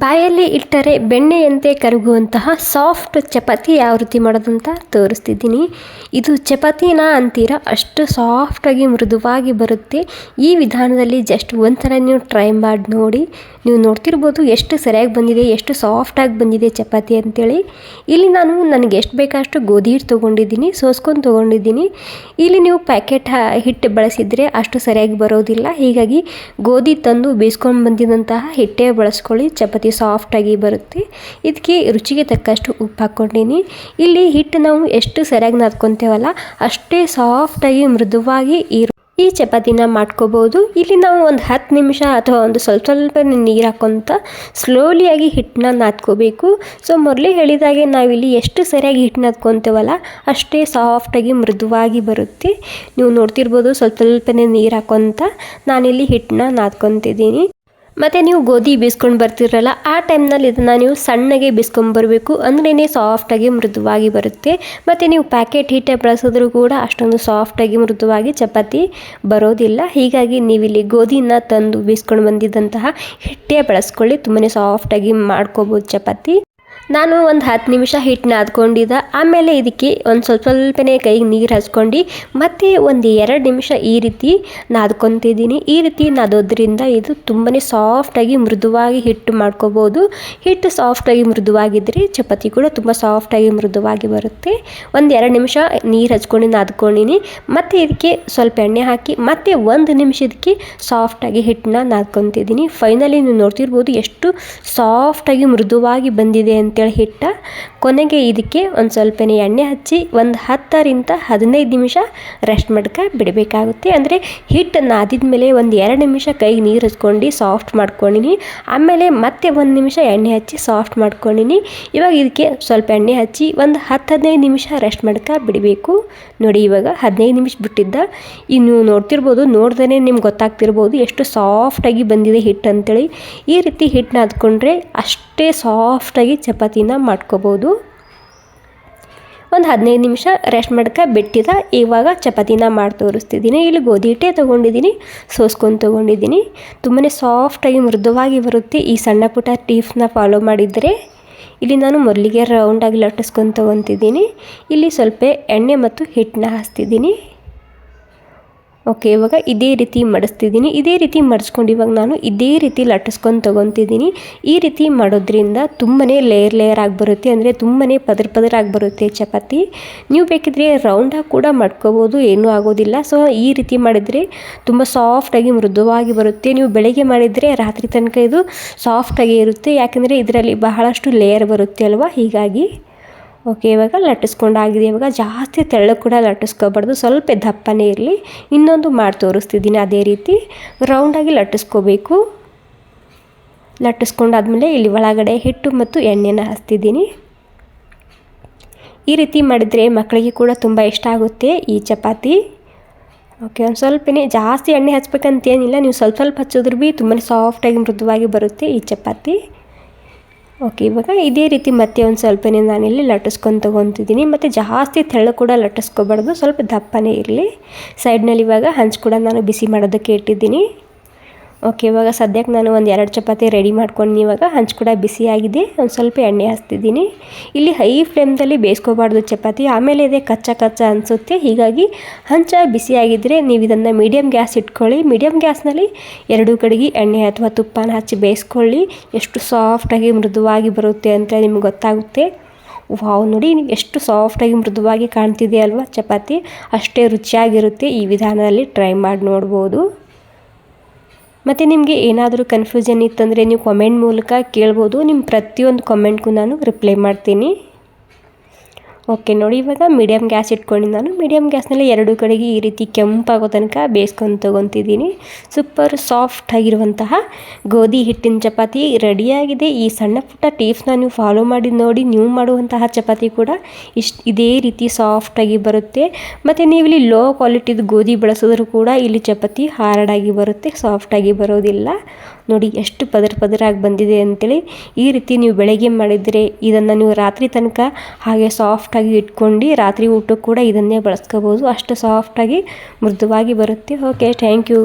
ಬಾಯಲ್ಲಿ ಇಟ್ಟರೆ ಬೆಣ್ಣೆಯಂತೆ ಕರಗುವಂತಹ ಸಾಫ್ಟ್ ಚಪಾತಿ ಯಾವ ರೀತಿ ಮಾಡೋದಂತ ತೋರಿಸ್ತಿದ್ದೀನಿ. ಇದು ಚಪಾತಿನ ಅಂತೀರಾ, ಅಷ್ಟು ಸಾಫ್ಟಾಗಿ ಮೃದುವಾಗಿ ಬರುತ್ತೆ. ಈ ವಿಧಾನದಲ್ಲಿ ಜಸ್ಟ್ ಒಂದ್ಸಲ ನೀವು ಟ್ರೈ ಮಾಡಿ ನೋಡಿ. ನೀವು ನೋಡ್ತಿರ್ಬೋದು ಎಷ್ಟು ಸರಿಯಾಗಿ ಬಂದಿದೆ, ಎಷ್ಟು ಸಾಫ್ಟಾಗಿ ಬಂದಿದೆ ಚಪಾತಿ ಅಂತೇಳಿ. ಇಲ್ಲಿ ನಾನು ನನಗೆ ಎಷ್ಟು ಬೇಕಷ್ಟು ಗೋಧಿ ಹಿಟ್ಟು ತೊಗೊಂಡಿದ್ದೀನಿ, ಸೋಸ್ಕೊಂಡು ತೊಗೊಂಡಿದ್ದೀನಿ. ಇಲ್ಲಿ ನೀವು ಪ್ಯಾಕೆಟ್ ಹಿಟ್ಟು ಬಳಸಿದರೆ ಅಷ್ಟು ಸರಿಯಾಗಿ ಬರೋದಿಲ್ಲ. ಹೀಗಾಗಿ ಗೋಧಿ ತಂದು ಬೇಯಿಸ್ಕೊಂಡು ಬಂದಿದ್ದಂತಹ ಹಿಟ್ಟೇ ಬಳಸ್ಕೊಳ್ಳಿ, ಚಪಾತಿ ಸಾಫ್ಟಾಗಿ ಬರುತ್ತೆ. ಇದಕ್ಕೆ ರುಚಿಗೆ ತಕ್ಕಷ್ಟು ಉಪ್ಪು ಹಾಕ್ಕೊಂಡೀನಿ. ಇಲ್ಲಿ ಹಿಟ್ಟು ನಾವು ಎಷ್ಟು ಸರಿಯಾಗಿ ನಾದ್ಕೊತೇವಲ್ಲ ಅಷ್ಟೇ ಸಾಫ್ಟಾಗಿ ಮೃದುವಾಗಿ ಈ ಚಪಾತಿನ ಮಾಡ್ಕೋಬೋದು. ಇಲ್ಲಿ ನಾವು ಒಂದು 10 ನಿಮಿಷ ಅಥವಾ ಒಂದು ಸ್ವಲ್ಪ ನೀರು ಹಾಕ್ಕೊಂತ ಸ್ಲೋಲಿಯಾಗಿ ಹಿಟ್ಟನ್ನ ನಾದ್ಕೋಬೇಕು. ಸೊ ಮೊದಲೇ ಹೇಳಿದಾಗೆ ನಾವಿಲ್ಲಿ ಎಷ್ಟು ಸರಿಯಾಗಿ ಹಿಟ್ಟು ನಾದ್ಕೊತೇವಲ್ಲ ಅಷ್ಟೇ ಸಾಫ್ಟಾಗಿ ಮೃದುವಾಗಿ ಬರುತ್ತೆ. ನೀವು ನೋಡ್ತಿರ್ಬೋದು ಸ್ವಲ್ಪನೇ ನೀರು ಹಾಕ್ಕೊಂತ ನಾನಿಲ್ಲಿ ಹಿಟ್ಟನ್ನ ನಾದ್ಕೊತಿದ್ದೀನಿ. ಮತ್ತು ನೀವು ಗೋಧಿ ಬೀಸ್ಕೊಂಡು ಬರ್ತಿರಲ್ಲ ಆ ಟೈಮ್ನಲ್ಲಿ ಇದನ್ನು ನೀವು ಸಣ್ಣಗೆ ಬೀಸ್ಕೊಂಬರ್ಬೇಕು, ಅಂದ್ರೇ ಸಾಫ್ಟಾಗಿ ಮೃದುವಾಗಿ ಬರುತ್ತೆ. ಮತ್ತು ನೀವು ಪ್ಯಾಕೆಟ್ ಹಿಟ್ಟೆ ಬಳಸಿದ್ರೂ ಕೂಡ ಅಷ್ಟೊಂದು ಸಾಫ್ಟಾಗಿ ಮೃದುವಾಗಿ ಚಪಾತಿ ಬರೋದಿಲ್ಲ. ಹೀಗಾಗಿ ನೀವಿಲ್ಲಿ ಗೋಧಿನ ತಂದು ಬೀಸ್ಕೊಂಡು ಬಂದಿದ್ದಂತಹ ಹಿಟ್ಟೆ ಬಳಸ್ಕೊಳ್ಳಿ, ತುಂಬಾ ಸಾಫ್ಟಾಗಿ ಮಾಡ್ಕೋಬೋದು ಚಪಾತಿ. ನಾನು ಒಂದು 10 ನಿಮಿಷ ಹಿಟ್ಟು ನಾದ್ಕೊಂಡಿದ್ದೆ. ಆಮೇಲೆ ಇದಕ್ಕೆ ಒಂದು ಸ್ವಲ್ಪನೇ ಕೈಗೆ ನೀರು ಹಚ್ಕೊಂಡು ಮತ್ತೆ ಒಂದು 2 ನಿಮಿಷ ಈ ರೀತಿ ನಾದ್ಕೊತಿದ್ದೀನಿ. ಈ ರೀತಿ ನಾದೋದ್ರಿಂದ ಇದು ತುಂಬಾ ಸಾಫ್ಟಾಗಿ ಮೃದುವಾಗಿ ಹಿಟ್ಟು ಮಾಡ್ಕೋಬೋದು. ಹಿಟ್ಟು ಸಾಫ್ಟಾಗಿ ಮೃದುವಾಗಿದ್ದರೆ ಚಪಾತಿ ಕೂಡ ತುಂಬ ಸಾಫ್ಟಾಗಿ ಮೃದುವಾಗಿ ಬರುತ್ತೆ. ಒಂದು 2 ನಿಮಿಷ ನೀರು ಹಚ್ಕೊಂಡು ನಾದ್ಕೊಂಡಿನಿ. ಮತ್ತು ಇದಕ್ಕೆ ಸ್ವಲ್ಪ ಎಣ್ಣೆ ಹಾಕಿ ಮತ್ತೆ 1 ನಿಮಿಷದಕ್ಕೆ ಸಾಫ್ಟಾಗಿ ಹಿಟ್ಟನ್ನ ನಾದ್ಕೊತಿದ್ದೀನಿ. ಫೈನಲಿ ನೀವು ನೋಡ್ತಿರ್ಬೋದು ಎಷ್ಟು ಸಾಫ್ಟಾಗಿ ಮೃದುವಾಗಿ ಬಂದಿದೆ ಅಂತೇಳಿ ಹಿಟ್ಟ. ಕೊನೆಗೆ ಇದಕ್ಕೆ ಒಂದು ಸ್ವಲ್ಪನೇ ಎಣ್ಣೆ ಹಚ್ಚಿ ಒಂದು 10ರಿಂದ 15 ನಿಮಿಷ ರೆಸ್ಟ್ ಮಾಡ್ಕ ಬಿಡಬೇಕಾಗುತ್ತೆ. ಅಂದರೆ ಹಿಟ್ಟು ನಾದಿದ ಮೇಲೆ ಒಂದು 2 ನಿಮಿಷ ಕೈಗೆ ನೀರು ಹಚ್ಕೊಂಡು ಸಾಫ್ಟ್ ಮಾಡ್ಕೊಂಡಿನಿ. ಆಮೇಲೆ ಮತ್ತೆ 1 ನಿಮಿಷ ಎಣ್ಣೆ ಹಚ್ಚಿ ಸಾಫ್ಟ್ ಮಾಡ್ಕೊಂಡಿನಿ. ಇವಾಗ ಇದಕ್ಕೆ ಸ್ವಲ್ಪ ಎಣ್ಣೆ ಹಚ್ಚಿ ಒಂದು 10-15 ನಿಮಿಷ ರೆಸ್ಟ್ ಮಾಡ್ಕ ಬಿಡಬೇಕು. ನೋಡಿ ಇವಾಗ 15 ನಿಮಿಷ ಬಿಟ್ಟಿದ್ದ. ಇನ್ನು ನೋಡ್ತಿರ್ಬೋದು, ನೋಡ್ದೇ ನಿಮ್ಗೆ ಗೊತ್ತಾಗ್ತಿರ್ಬೋದು ಎಷ್ಟು ಸಾಫ್ಟಾಗಿ ಬಂದಿದೆ ಹಿಟ್ಟು ಅಂತೇಳಿ. ಈ ರೀತಿ ಹಿಟ್ಟು ನಾದ್ಕೊಂಡ್ರೆ ಅಷ್ಟೇ ಸಾಫ್ಟಾಗಿ ಚಪಾತಿನ ಮಾಡ್ಕೋಬೋದು. ಒಂದು 15 ನಿಮಿಷ ರೆಸ್ಟ್ ಮಾಡ್ಕ ಬಿಟ್ಟಿದ್ದ. ಇವಾಗ ಚಪಾತಿನ ಮಾಡಿ ತೋರಿಸ್ತಿದ್ದೀನಿ. ಇಲ್ಲಿ ಗೋಧಿ ಹಿಟ್ಟೆ ತೊಗೊಂಡಿದ್ದೀನಿ, ಸೋಸ್ಕೊಂಡು ತೊಗೊಂಡಿದ್ದೀನಿ. ತುಂಬಾ ಸಾಫ್ಟಾಗಿ ಮೃದುವಾಗಿ ಬರುತ್ತೆ ಈ ಸಣ್ಣ ಪುಟ್ಟ ಟಿಪ್ಸ್ನ ಫಾಲೋ ಮಾಡಿದರೆ. ಇಲ್ಲಿ ನಾನು ಮೊದಲಿಗೆ ರೌಂಡಾಗಿ ಲಟ್ಟಿಸ್ಕೊಂಡು ತೊಗೊತಿದ್ದೀನಿ. ಇಲ್ಲಿ ಸ್ವಲ್ಪ ಎಣ್ಣೆ ಮತ್ತು ಹಿಟ್ಟನ್ನ ಹಾಸ್ತಿದ್ದೀನಿ. ಓಕೆ, ಇವಾಗ ಇದೇ ರೀತಿ ಮಡಿಸ್ತಿದ್ದೀನಿ. ಇದೇ ರೀತಿ ಮಡಿಸ್ಕೊಂಡು ಇವಾಗ ನಾನು ಇದೇ ರೀತಿ ಲಟ್ಟಿಸ್ಕೊಂಡು ತೊಗೊತಿದ್ದೀನಿ. ಈ ರೀತಿ ಮಾಡೋದ್ರಿಂದ ತುಂಬಾ ಲೇಯರ್ ಆಗಿ ಬರುತ್ತೆ, ಅಂದರೆ ತುಂಬಾ ಪದರ ಆಗಿ ಬರುತ್ತೆ ಚಪಾತಿ. ನೀವು ಬೇಕಿದ್ರೆ ರೌಂಡಾಗಿ ಕೂಡ ಮಾಡ್ಕೋಬೋದು, ಏನೂ ಆಗೋದಿಲ್ಲ. ಸೊ ಈ ರೀತಿ ಮಾಡಿದರೆ ತುಂಬ ಸಾಫ್ಟಾಗಿ ಮೃದುವಾಗಿ ಬರುತ್ತೆ. ನೀವು ಬೆಳಗ್ಗೆ ಮಾಡಿದರೆ ರಾತ್ರಿ ತನಕ ಇದು ಸಾಫ್ಟಾಗಿ ಇರುತ್ತೆ, ಯಾಕೆಂದರೆ ಇದರಲ್ಲಿ ಬಹಳಷ್ಟು ಲೇಯರ್ ಬರುತ್ತೆ ಅಲ್ವಾ, ಹೀಗಾಗಿ. ಓಕೆ, ಇವಾಗ ಲಟ್ಟಿಸ್ಕೊಂಡಾಗಿದೆ. ಇವಾಗ ಜಾಸ್ತಿ ತೆಳ್ಳಗೆ ಕೂಡ ಲಟ್ಟಿಸ್ಕೋಬಾರ್ದು, ಸ್ವಲ್ಪ ದಪ್ಪನೇ ಇರಲಿ. ಇನ್ನೊಂದು ಮಾಡಿ ತೋರಿಸ್ತಿದ್ದೀನಿ. ಅದೇ ರೀತಿ ರೌಂಡಾಗಿ ಲಟ್ಟಿಸ್ಕೋಬೇಕು. ಲಟ್ಟಿಸ್ಕೊಂಡಾದ್ಮೇಲೆ ಇಲ್ಲಿ ಒಳಗಡೆ ಹಿಟ್ಟು ಮತ್ತು ಎಣ್ಣೆನ ಹಚ್ತಿದ್ದೀನಿ. ಈ ರೀತಿ ಮಾಡಿದರೆ ಮಕ್ಕಳಿಗೆ ಕೂಡ ತುಂಬ ಇಷ್ಟ ಆಗುತ್ತೆ ಈ ಚಪಾತಿ. ಓಕೆ, ಒಂದು ಸ್ವಲ್ಪನೇ ಜಾಸ್ತಿ ಎಣ್ಣೆ ಹಚ್ಬೇಕಂತೇನಿಲ್ಲ, ನೀವು ಸ್ವಲ್ಪ ಹಚ್ಚಿದ್ರೂ ಭೀ ತುಂಬಾ ಸಾಫ್ಟಾಗಿ ಮೃದುವಾಗಿ ಬರುತ್ತೆ ಈ ಚಪಾತಿ. ಓಕೆ, ಇವಾಗ ಇದೇ ರೀತಿ ಮತ್ತೆ ಒಂದು ಸ್ವಲ್ಪನೇ ನಾನಿಲ್ಲಿ ಲಟ್ಟಿಸ್ಕೊಂಡು ತೊಗೊತಿದ್ದೀನಿ. ಮತ್ತು ಜಾಸ್ತಿ ತೆಳ್ಳು ಕೂಡ ಲಟ್ಟಿಸ್ಕೋಬಾರ್ದು, ಸ್ವಲ್ಪ ದಪ್ಪನೇ ಇರಲಿ. ಸೈಡ್ನಲ್ಲಿ ಇವಾಗ ಹಂಚು ಕೂಡ ನಾನು ಬಿಸಿ ಮಾಡೋದಕ್ಕೆ ಇಟ್ಟಿದ್ದೀನಿ. ಓಕೆ, ಇವಾಗ ಸದ್ಯಕ್ಕೆ ನಾನು ಒಂದು 2 ಚಪಾತಿ ರೆಡಿ ಮಾಡ್ಕೊಂಡು ಇವಾಗ ಹಂಚು ಕೂಡ ಬಿಸಿಯಾಗಿದೆ. ಒಂದು ಸ್ವಲ್ಪ ಎಣ್ಣೆ ಹಚ್ತಿದ್ದೀನಿ. ಇಲ್ಲಿ ಹೈ ಫ್ಲೇಮ್ದಲ್ಲಿ ಬೇಯಿಸ್ಕೋಬಾರ್ದು ಚಪಾತಿ, ಆಮೇಲೆ ಇದೆ ಕಚ್ಚಾ ಅನಿಸುತ್ತೆ. ಹೀಗಾಗಿ ಹಂಚ ಬಿಸಿಯಾಗಿದ್ದರೆ ನೀವು ಇದನ್ನು ಮೀಡಿಯಮ್ ಗ್ಯಾಸ್ ಇಟ್ಕೊಳ್ಳಿ. ಮೀಡಿಯಮ್ ಗ್ಯಾಸ್ನಲ್ಲಿ 2 ಕಡೆಗೆ ಎಣ್ಣೆ ಅಥವಾ ತುಪ್ಪನ ಹಚ್ಚಿ ಬೇಯಿಸ್ಕೊಳ್ಳಿ. ಎಷ್ಟು ಸಾಫ್ಟಾಗಿ ಮೃದುವಾಗಿ ಬರುತ್ತೆ ಅಂತ ನಿಮ್ಗೆ ಗೊತ್ತಾಗುತ್ತೆ. ವಾವ್, ನೋಡಿ ಎಷ್ಟು ಸಾಫ್ಟಾಗಿ ಮೃದುವಾಗಿ ಕಾಣ್ತಿದೆ ಅಲ್ವಾ ಚಪಾತಿ. ಅಷ್ಟೇ ರುಚಿಯಾಗಿರುತ್ತೆ. ಈ ವಿಧಾನದಲ್ಲಿ ಟ್ರೈ ಮಾಡಿ ನೋಡ್ಬೋದು. ಮತ್ತು ನಿಮಗೆ ಏನಾದರೂ ಕನ್ಫ್ಯೂಷನ್ ಇತ್ತಂದರೆ ನೀವು ಕಾಮೆಂಟ್ ಮೂಲಕ ಕೇಳ್ಬೋದು. ನಿಮ್ಮ ಪ್ರತಿಯೊಂದು ಕಾಮೆಂಟ್ಗೂ ನಾನು ರಿಪ್ಲೈ ಮಾಡ್ತೀನಿ. ಓಕೆ, ನೋಡಿ ಇವಾಗ ಮೀಡಿಯಮ್ ಗ್ಯಾಸ್ ಇಟ್ಕೊಂಡು ನಾನು ಮೀಡಿಯಮ್ ಗ್ಯಾಸ್ನಲ್ಲಿ 2 ಕಡೆಗೆ ಈ ರೀತಿ ಕೆಂಪಾಗೋ ತನಕ ಬೇಯಿಸ್ಕೊಂಡು ತೊಗೊತಿದ್ದೀನಿ. ಸೂಪರ್ ಸಾಫ್ಟಾಗಿರುವಂತಹ ಗೋಧಿ ಹಿಟ್ಟಿನ ಚಪಾತಿ ರೆಡಿಯಾಗಿದೆ. ಈ ಸಣ್ಣ ಪುಟ್ಟ ಟಿಪ್ಸ್ನ ನೀವು ಫಾಲೋ ಮಾಡಿ ನೋಡಿ, ನೀವು ಮಾಡುವಂತಹ ಚಪಾತಿ ಕೂಡ ಇದೇ ರೀತಿ ಸಾಫ್ಟಾಗಿ ಬರುತ್ತೆ. ಮತ್ತು ನೀವು ಇಲ್ಲಿ ಲೋ ಕ್ವಾಲಿಟಿದು ಗೋಧಿ ಬಳಸಿದ್ರೂ ಕೂಡ ಇಲ್ಲಿ ಚಪಾತಿ ಹಾರ್ಡಾಗಿ ಬರುತ್ತೆ, ಸಾಫ್ಟಾಗಿ ಬರೋದಿಲ್ಲ. ನೋಡಿ ಎಷ್ಟು ಪದರಾಗಿ ಬಂದಿದೆ ಅಂತೇಳಿ. ಈ ರೀತಿ ನೀವು ಬೆಳಗ್ಗೆ ಮಾಡಿದರೆ ಇದನ್ನು ನೀವು ರಾತ್ರಿ ತನಕ ಹಾಗೆ ಸಾಫ್ಟಾಗಿ ಇಟ್ಕೊಂಡು ರಾತ್ರಿ ಊಟಕ್ಕೆ ಕೂಡ ಇದನ್ನೇ ಬಳಸ್ಕೋಬೋದು. ಅಷ್ಟು ಸಾಫ್ಟಾಗಿ ಮೃದುವಾಗಿ ಬರುತ್ತೆ. Okay, thank you.